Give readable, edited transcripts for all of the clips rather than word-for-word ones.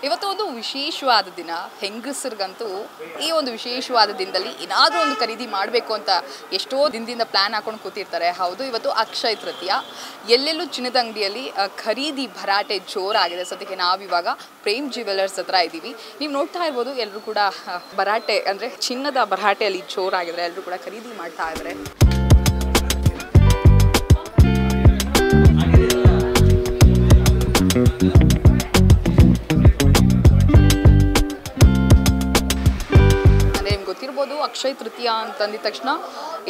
ಇವತ್ತು ಒಂದು ವಿಶೇಷವಾದ ದಿನ. ಹೆಂಗಸರಿಗಂತೂ ಈ ಒಂದು ವಿಶೇಷವಾದ ದಿನದಲ್ಲಿ ಏನಾದರೂ ಒಂದು ಖರೀದಿ ಮಾಡಬೇಕು ಅಂತ ಎಷ್ಟೋ ದಿನದಿಂದ ಪ್ಲ್ಯಾನ್ ಹಾಕೊಂಡು ಕೂತಿರ್ತಾರೆ. ಹೌದು, ಇವತ್ತು ಅಕ್ಷಯ ತೃತೀಯ. ಎಲ್ಲೆಲ್ಲೂ ಚಿನ್ನದ ಅಂಗಡಿಯಲ್ಲಿ ಖರೀದಿ ಭರಾಟೆ ಜೋರಾಗಿದೆ. ಸದ್ಯಕ್ಕೆ ನಾವಿವಾಗ ಪ್ರೇಮ್ ಜ್ಯುವೆಲರ್ಸ್ ಹತ್ರ ಇದ್ದೀವಿ. ನೀವು ನೋಡ್ತಾ ಇರ್ಬೋದು, ಎಲ್ಲರೂ ಕೂಡ ಭರಾಟೆ ಅಂದರೆ ಚಿನ್ನದ ಭರಾಟೆಯಲ್ಲಿ ಜೋರಾಗಿದ್ದಾರೆ. ಎಲ್ಲರೂ ಕೂಡ ಖರೀದಿ ಮಾಡ್ತಾ ಇದ್ದಾರೆ. ಗೊತ್ತಿರ್ಬೋದು, ಅಕ್ಷಯ ತೃತೀಯ ಅಂತಂದಿದ ತಕ್ಷಣ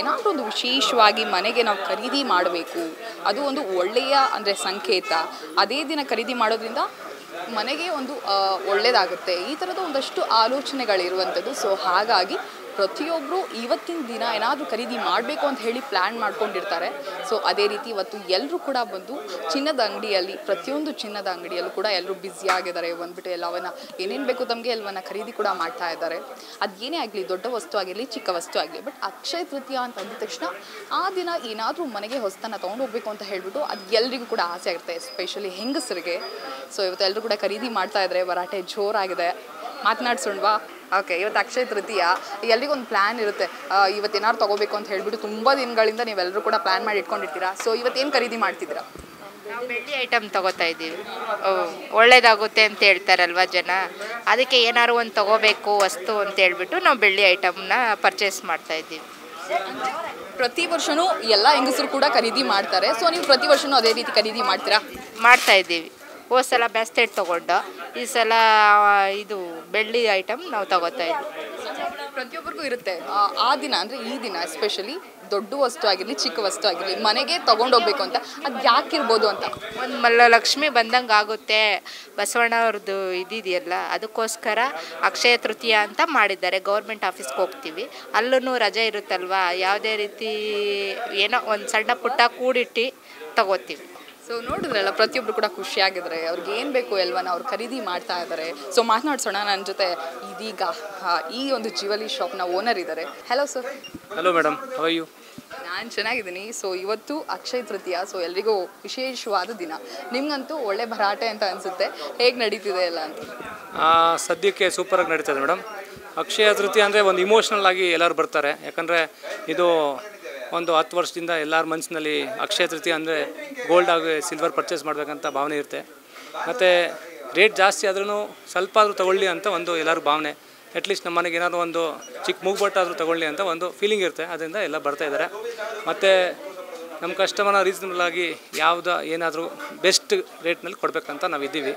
ಏನಾದರೂ ಒಂದು ವಿಶೇಷವಾಗಿ ಮನೆಗೆ ನಾವು ಖರೀದಿ ಮಾಡಬೇಕು. ಅದು ಒಂದು ಒಳ್ಳೆಯ ಅಂದರೆ ಸಂಕೇತ. ಅದೇ ದಿನ ಖರೀದಿ ಮಾಡೋದ್ರಿಂದ ಮನೆಗೆ ಒಂದು ಒಳ್ಳೆಯದಾಗುತ್ತೆ. ಈ ಥರದ ಒಂದಷ್ಟು ಆಲೋಚನೆಗಳಿರುವಂಥದ್ದು. ಸೊ ಹಾಗಾಗಿ ಪ್ರತಿಯೊಬ್ಬರು ಇವತ್ತಿನ ದಿನ ಏನಾದರೂ ಖರೀದಿ ಮಾಡಬೇಕು ಅಂತ ಹೇಳಿ ಪ್ಲ್ಯಾನ್ ಮಾಡ್ಕೊಂಡಿರ್ತಾರೆ. ಸೊ ಅದೇ ರೀತಿ ಇವತ್ತು ಎಲ್ಲರೂ ಕೂಡ ಬಂದು ಚಿನ್ನದ ಅಂಗಡಿಯಲ್ಲಿ, ಪ್ರತಿಯೊಂದು ಚಿನ್ನದ ಅಂಗಡಿಯಲ್ಲೂ ಕೂಡ ಎಲ್ಲರೂ ಬ್ಯುಸಿಯಾಗಿದ್ದಾರೆ. ಬಂದ್ಬಿಟ್ಟು ಎಲ್ಲವನ್ನ ಏನೇನು ಬೇಕು ತಮಗೆ ಎಲ್ಲವನ್ನ ಖರೀದಿ ಕೂಡ ಮಾಡ್ತಾ ಇದ್ದಾರೆ. ಅದೇನೇ ಆಗಲಿ, ದೊಡ್ಡ ವಸ್ತು ಆಗಿರಲಿ, ಚಿಕ್ಕ ವಸ್ತು ಆಗಲಿ. ಬಟ್ ಅಕ್ಷಯ ತೃತೀಯ ಅಂತ ಅಂದಿದ ತಕ್ಷಣ ಆ ದಿನ ಏನಾದರೂ ಮನೆಗೆ ಹೊಸತನ ತೊಗೊಂಡು ಹೋಗಬೇಕು ಅಂತ ಹೇಳ್ಬಿಟ್ಟು ಅದು ಎಲ್ರಿಗೂ ಕೂಡ ಆಸೆ ಆಗುತ್ತೆ, ಎಸ್ಪೆಷಲಿ ಹೆಂಗಸರಿಗೆ. ಸೊ ಇವತ್ತು ಎಲ್ಲರೂ ಕೂಡ ಖರೀದಿ ಮಾಡ್ತಾ ಇದ್ದಾರೆ. ಭರಾಟೆ ಜೋರಾಗಿದೆ. ಮಾತನಾಡ್ಸೋಣವಾ? ಓಕೆ, ಇವತ್ತು ಅಕ್ಷಯ ತೃತೀಯ. ಎಲ್ರಿಗೊಂದು ಪ್ಲ್ಯಾನ್ ಇರುತ್ತೆ, ಇವತ್ತೇನಾದ್ರು ತೊಗೋಬೇಕು ಅಂತ ಹೇಳ್ಬಿಟ್ಟು ತುಂಬ ದಿನಗಳಿಂದ ನೀವೆಲ್ಲರೂ ಕೂಡ ಪ್ಲ್ಯಾನ್ ಮಾಡಿ ಇಟ್ಕೊಂಡಿರ್ತೀರಾ. ಸೊ ಇವತ್ತೇನು ಖರೀದಿ ಮಾಡ್ತಿದ್ದೀರಾ? ನಾವು ಬೆಳ್ಳಿ ಐಟಮ್ ತೊಗೋತಾ ಇದ್ದೀವಿ. ಒಳ್ಳೇದಾಗುತ್ತೆ ಅಂತ ಹೇಳ್ತಾರಲ್ವ ಜನ, ಅದಕ್ಕೆ ಏನಾದ್ರು ಒಂದು ತೊಗೋಬೇಕು ವಸ್ತು ಅಂತ ಹೇಳ್ಬಿಟ್ಟು ನಾವು ಬೆಳ್ಳಿ ಐಟಮ್ನ ಪರ್ಚೇಸ್ ಮಾಡ್ತಾ ಇದ್ದೀವಿ. ಪ್ರತಿ ವರ್ಷವೂ ಎಲ್ಲ ಹೆಂಗಸರು ಕೂಡ ಖರೀದಿ ಮಾಡ್ತಾರೆ. ಸೊ ನೀವು ಪ್ರತಿ ವರ್ಷವೂ ಅದೇ ರೀತಿ ಖರೀದಿ ಮಾಡ್ತೀರಾ? ಮಾಡ್ತಾ ಇದ್ದೀವಿ. ಹೋದ ಸಲ ಬ್ಯಾಸ್ಕೆಟ್ ತೊಗೊಂಡು, ಈ ಸಲ ಇದು ಬೆಳ್ಳಿ ಐಟಮ್ ನಾವು ತೊಗೋತಾ ಇದ್ದೀವಿ. ಪ್ರತಿಯೊಬ್ಬರಿಗೂ ಇರುತ್ತೆ ಆ ದಿನ, ಅಂದರೆ ಈ ದಿನ ಎಸ್ಪೆಷಲಿ ದೊಡ್ಡ ವಸ್ತು ಆಗಿರಲಿ, ಚಿಕ್ಕ ವಸ್ತು ಆಗಿರಲಿ, ಮನೆಗೆ ತೊಗೊಂಡೋಗ್ಬೇಕು ಅಂತ. ಅದು ಯಾಕಿರ್ಬೋದು ಅಂತ? ಒಂದು ಲಕ್ಷ್ಮಿ ಬಂದಂಗೆ ಆಗುತ್ತೆ, ಬಸವಣ್ಣವ್ರದ್ದು ಇದಿದೆಯಲ್ಲ, ಅದಕ್ಕೋಸ್ಕರ ಅಕ್ಷಯ ತೃತೀಯ ಅಂತ ಮಾಡಿದ್ದಾರೆ. ಗೌರ್ಮೆಂಟ್ ಆಫೀಸ್ಗೆ ಹೋಗ್ತೀವಿ, ಅಲ್ಲೂ ರಜೆ ಇರುತ್ತಲ್ವ, ಯಾವುದೇ ರೀತಿ ಏನೋ ಒಂದು ಸಣ್ಣ ಪುಟ್ಟ ಕೂಡಿಟ್ಟು ತಗೋತೀವಿ. ಸೊ ನೋಡಿದ್ರಲ್ಲ, ಪ್ರತಿಯೊಬ್ಬರು ಕೂಡ ಖುಷಿಯಾಗಿದ್ದಾರೆ. ಅವ್ರಿಗೆ ಏನು ಬೇಕು ಎಲ್ಲವನ್ನ ಅವ್ರು ಖರೀದಿ ಮಾಡ್ತಾ ಇದ್ದಾರೆ. ಸೊ ಮಾತನಾಡ್ಸೋಣ. ನನ್ನ ಜೊತೆ ಇದೀಗ ಈ ಒಂದು ಜ್ಯುವೆಲರಿ ಶಾಪ್ನ ಓನರ್ ಇದ್ದಾರೆ. Hello sir. Hello madam, how are you? ನಾನು ಚೆನ್ನಾಗಿದ್ದೀನಿ. ಸೊ ಇವತ್ತು ಅಕ್ಷಯ ತೃತೀಯ, ಸೊ ಎಲ್ರಿಗೂ ವಿಶೇಷವಾದ ದಿನ. ನಿಮ್ಗಂತೂ ಒಳ್ಳೆ ಭರಾಟೆ ಅಂತ ಅನಿಸುತ್ತೆ. ಹೇಗೆ ನಡೀತಿದೆ ಎಲ್ಲ ಅಂತ? ಸದ್ಯಕ್ಕೆ ಸೂಪರಾಗಿ ನಡೀತದೆ ಮೇಡಮ್. ಅಕ್ಷಯ ತೃತೀಯ ಅಂದರೆ ಒಂದು ಇಮೋಷ್ನಲ್ ಆಗಿ ಎಲ್ಲರೂ ಬರ್ತಾರೆ. ಯಾಕಂದರೆ ಇದು ಒಂದು 10 ವರ್ಷದಿಂದ ಎಲ್ಲರ ಮನಸ್ಸಿನಲ್ಲಿ ಅಕ್ಷಯ ತೃತೀಯ ಅಂದರೆ ಗೋಲ್ಡ್ ಆಗಿ ಸಿಲ್ವರ್ ಪರ್ಚೇಸ್ ಮಾಡಬೇಕಂತ ಭಾವನೆ ಇರುತ್ತೆ. ಮತ್ತು ರೇಟ್ ಜಾಸ್ತಿ ಆದ್ರೂ ಸ್ವಲ್ಪ ಆದರೂ ತೊಗೊಳ್ಳಿ ಅಂತ ಒಂದು ಎಲ್ಲರ ಭಾವನೆ. ಅಟ್ಲೀಸ್ಟ್ ನಮ್ಮ ಮನೆಗೆ ಏನಾದರೂ ಒಂದು ಚಿಕ್ಕ ಮೂಗ್ಬಟ್ಟಾದರೂ ತೊಗೊಳ್ಳಿ ಅಂತ ಒಂದು ಫೀಲಿಂಗ್ ಇರುತ್ತೆ. ಅದರಿಂದ ಎಲ್ಲ ಬರ್ತಾಯಿದ್ದಾರೆ. ಮತ್ತು ನಮ್ಮ ಕಸ್ಟಮರ್ನ ರೀಸನಬಲಾಗಿ ಏನಾದರೂ ಬೆಸ್ಟ್ ರೇಟ್ನಲ್ಲಿ ಕೊಡಬೇಕಂತ ನಾವು ಇದ್ದೀವಿ.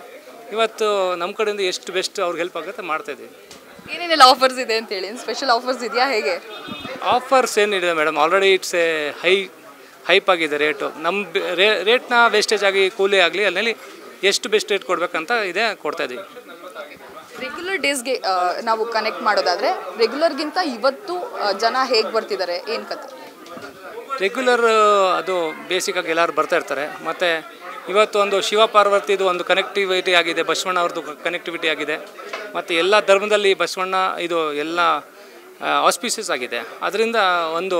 ಇವತ್ತು ನಮ್ಮ ಕಡೆಯಿಂದ ಎಷ್ಟು ಬೆಸ್ಟ್ ಅವ್ರಿಗೆ ಹೆಲ್ಪ್ ಆಗುತ್ತೆ ಮಾಡ್ತಾಯಿದ್ದೀವಿ. ಏನೇನೆಲ್ಲ ಆಫರ್ಸ್ ಇದೆ ಅಂತೇಳಿ, ಸ್ಪೆಷಲ್ ಆಫರ್ಸ್ ಇದೆಯಾ ಹೇಗೆ? ಆಫರ್ಸ್ ಏನಿದೆ ಮೇಡಮ್, ಆಲ್ರೆಡಿ ಇಟ್ಸ್ ಹೈಪ್ ಆಗಿದೆ ರೇಟು. ನಮ್ಮ ರೇಟ್ನ ವೇಸ್ಟೇಜ್ ಆಗಿ ಕೂಲಿ ಆಗಲಿ ಅಲ್ಲಿ ಎಷ್ಟು ಬೆಸ್ಟ್ ರೇಟ್ ಕೊಡಬೇಕಂತ ಇದೆ, ಕೊಡ್ತಾಯಿದ್ದೀವಿ. ರೆಗ್ಯುಲರ್ ಡೇಸ್ಗೆ ನಾವು ಕನೆಕ್ಟ್ ಮಾಡೋದಾದರೆ ರೆಗ್ಯುಲರ್ಗಿಂತ ಇವತ್ತು ಜನ ಹೇಗೆ ಬರ್ತಿದ್ದಾರೆ, ಏನು ಕತೆ? ರೆಗ್ಯುಲರ್ ಅದು ಬೇಸಿಕಾಗಿ ಎಲ್ಲರೂ ಬರ್ತಾ ಇರ್ತಾರೆ. ಮತ್ತು ಇವತ್ತು ಒಂದು ಶಿವ ಪಾರ್ವತಿದು ಒಂದು ಕನೆಕ್ಟಿವಿಟಿ ಆಗಿದೆ, ಬಸವಣ್ಣ ಅವ್ರದ್ದು ಕನೆಕ್ಟಿವಿಟಿ ಆಗಿದೆ. ಮತ್ತು ಎಲ್ಲ ಧರ್ಮದಲ್ಲಿ ಬಸವಣ್ಣ ಇದು ಎಲ್ಲ ಆಸ್ಪಿಷಿಯಸ್ ಆಗಿದೆ. ಅದರಿಂದ ಒಂದು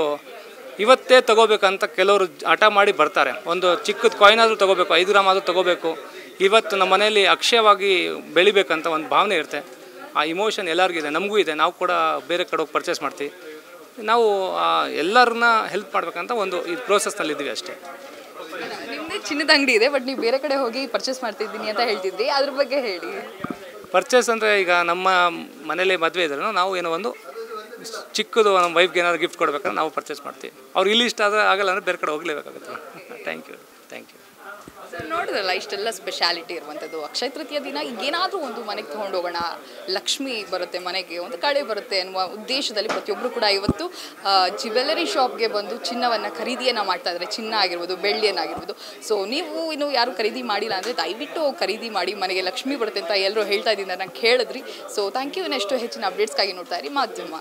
ಇವತ್ತೇ ತೊಗೋಬೇಕಂತ ಕೆಲವರು ಹಠ ಮಾಡಿ ಬರ್ತಾರೆ. ಒಂದು ಚಿಕ್ಕದು ಕಾಯಿನ್ ಆದರೂ ತೊಗೋಬೇಕು, 5 ಗ್ರಾಮ್ ಆದರೂ ತೊಗೋಬೇಕು, ಇವತ್ತು ನಮ್ಮ ಮನೆಯಲ್ಲಿ ಅಕ್ಷಯವಾಗಿ ಬೆಳಿಬೇಕಂತ ಒಂದು ಭಾವನೆ ಇರುತ್ತೆ. ಆ ಇಮೋಷನ್ ಎಲ್ಲರಿಗಿದೆ, ನಮಗೂ ಇದೆ. ನಾವು ಕೂಡ ಬೇರೆ ಕಡೆ ಹೋಗಿ ಪರ್ಚೇಸ್ ಮಾಡ್ತೀವಿ. ನಾವು ಎಲ್ಲರನ್ನ ಹೆಲ್ಪ್ ಮಾಡಬೇಕಂತ ಒಂದು ಈ ಪ್ರೋಸೆಸ್ನಲ್ಲಿದ್ದೀವಿ ಅಷ್ಟೇ. ನಿಮ್ಮದೇ ಚಿನ್ನದ ಅಂಗಡಿ ಇದೆ, ಬಟ್ ನೀವು ಬೇರೆ ಕಡೆ ಹೋಗಿ ಪರ್ಚೇಸ್ ಮಾಡ್ತಿದ್ದೀನಿ ಅಂತ ಹೇಳ್ತಿದ್ರಿ, ಅದ್ರ ಬಗ್ಗೆ ಹೇಳಿ. ಪರ್ಚೇಸ್ ಅಂದರೆ ಈಗ ನಮ್ಮ ಮನೇಲಿ ಮದುವೆ ಇದ್ರೂ ನಾವು ಏನೋ ಒಂದು ಚಿಕ್ಕದು ನಮ್ಮ ವೈಫ್ಗೆ ಏನಾದ್ರು ಗಿಫ್ಟ್ ಕೊಡ್ಬೇಕಂದ್ರೆ ನಾವು ಪರ್ಚೇಸ್ ಮಾಡ್ತೀವಿ. ಅವ್ರಿಗೆ ಇಲ್ಲಿ ಇಷ್ಟ ಆದರೆ ಆಗಲ್ಲ ಅಂದರೆ ಬೇರೆ ಕಡೆ ಹೋಗಲೇಬೇಕಾಗುತ್ತೆ. Thank you. ನೋಡಿದ್ರಲ್ಲ, ಇಷ್ಟೆಲ್ಲ ಸ್ಪೆಷಾಲಿಟಿ ಇರುವಂಥದ್ದು. ಅಕ್ಷಯ ತೃತೀಯ ದಿನ ಏನಾದರೂ ಒಂದು ಮನೆಗೆ ತೊಗೊಂಡು ಹೋಗೋಣ, ಲಕ್ಷ್ಮಿ ಬರುತ್ತೆ ಮನೆಗೆ, ಒಂದು ಕಳೆ ಬರುತ್ತೆ ಅನ್ನುವ ಉದ್ದೇಶದಲ್ಲಿ ಪ್ರತಿಯೊಬ್ಬರು ಕೂಡ ಇವತ್ತು ಜ್ಯುವೆಲರಿ ಶಾಪ್ಗೆ ಬಂದು ಚಿನ್ನವನ್ನು ಖರೀದಿಯನ್ನು ಮಾಡ್ತಾ ಇದ್ದಾರೆ. ಚಿನ್ನ ಆಗಿರ್ಬೋದು, ಬೆಳ್ಳಿಯನ್ನಾಗಿರ್ಬೋದು. ಸೊ ನೀವು ಇನ್ನು ಯಾರು ಖರೀದಿ ಮಾಡಿಲ್ಲ ಅಂದರೆ ದಯವಿಟ್ಟು ಖರೀದಿ ಮಾಡಿ, ಮನೆಗೆ ಲಕ್ಷ್ಮಿ ಬರುತ್ತೆ ಅಂತ ಎಲ್ಲರೂ ಹೇಳ್ತಾ ಇದ್ದೀನಿ, ನಾನು ಕೇಳಿದ್ರಿ. So thank you. ಇನ್ನಷ್ಟು ಹೆಚ್ಚಿನ ಅಪ್ಡೇಟ್ಸ್ಗಾಗಿ ನೋಡ್ತಾ ಇರಿ ಮಾಧ್ಯಮ.